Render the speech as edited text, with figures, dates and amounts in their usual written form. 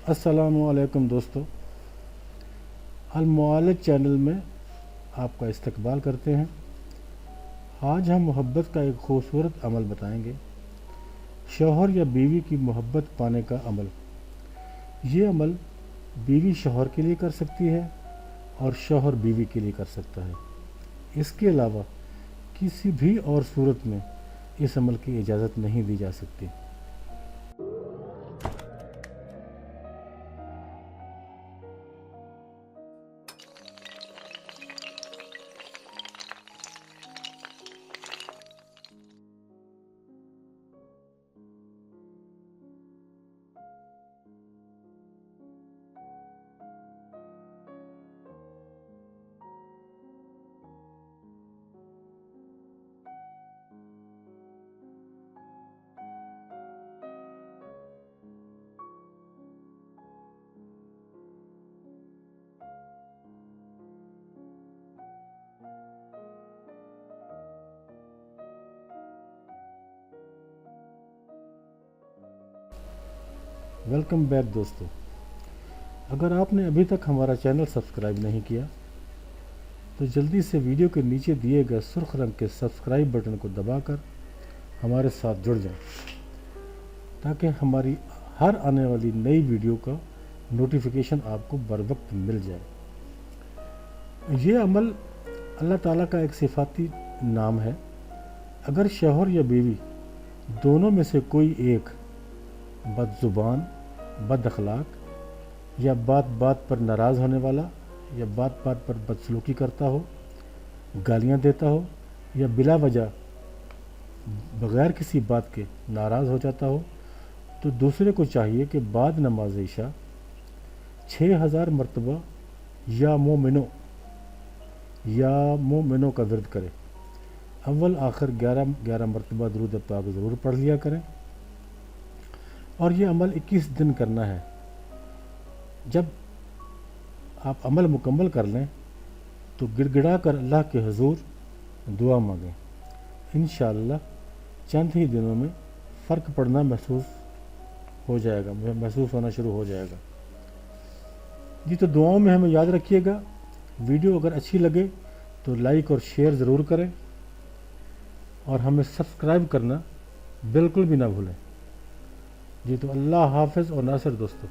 السلام علیکم دوستو، المعالج چینل میں آپ کا استقبال کرتے ہیں۔ آج ہم محبت کا ایک خوبصورت عمل بتائیں گے، شوہر یا بیوی کی محبت پانے کا عمل۔ یہ عمل بیوی شوہر کے لیے کر سکتی ہے اور شوہر بیوی کے لیے کر سکتا ہے۔ اس کے علاوہ کسی بھی اور صورت میں اس عمل کی اجازت نہیں دی جا سکتی۔ ویلکم بیک دوستو، اگر آپ نے ابھی تک ہمارا چینل سبسکرائب نہیں کیا تو جلدی سے ویڈیو کے نیچے دیے گئے سرخ رنگ کے سبسکرائب بٹن کو دبا کر ہمارے ساتھ جڑ جائیں تاکہ ہماری ہر آنے والی نئی ویڈیو کا نوٹیفیکیشن آپ کو بر وقت مل جائے۔ یہ عمل اللہ تعالیٰ کا ایک صفاتی نام ہے۔ اگر شوہر یا بیوی دونوں میں سے کوئی ایک بد زبان، بد اخلاق یا بات بات پر ناراض ہونے والا یا بات بات پر بدسلوکی کرتا ہو، گالیاں دیتا ہو یا بلا وجہ بغیر کسی بات کے ناراض ہو جاتا ہو، تو دوسرے کو چاہیے کہ بعد نماز عشاء 6000 مرتبہ یا مومنوں کا ورد کرے۔ اول آخر 11 مرتبہ درود پاک ضرور پڑھ لیا کریں، اور یہ عمل 21 دن کرنا ہے۔ جب آپ عمل مکمل کر لیں تو گڑ گڑا کر اللہ کے حضور دعا مانگیں۔ انشاءاللہ چند ہی دنوں میں فرق پڑنا محسوس ہونا شروع ہو جائے گا۔ جی تو دعاؤں میں ہمیں یاد رکھیے گا۔ ویڈیو اگر اچھی لگے تو لائک اور شیئر ضرور کریں، اور ہمیں سبسکرائب کرنا بالکل بھی نہ بھولیں۔ جی تو اللہ حافظ اور ناصر دوستو۔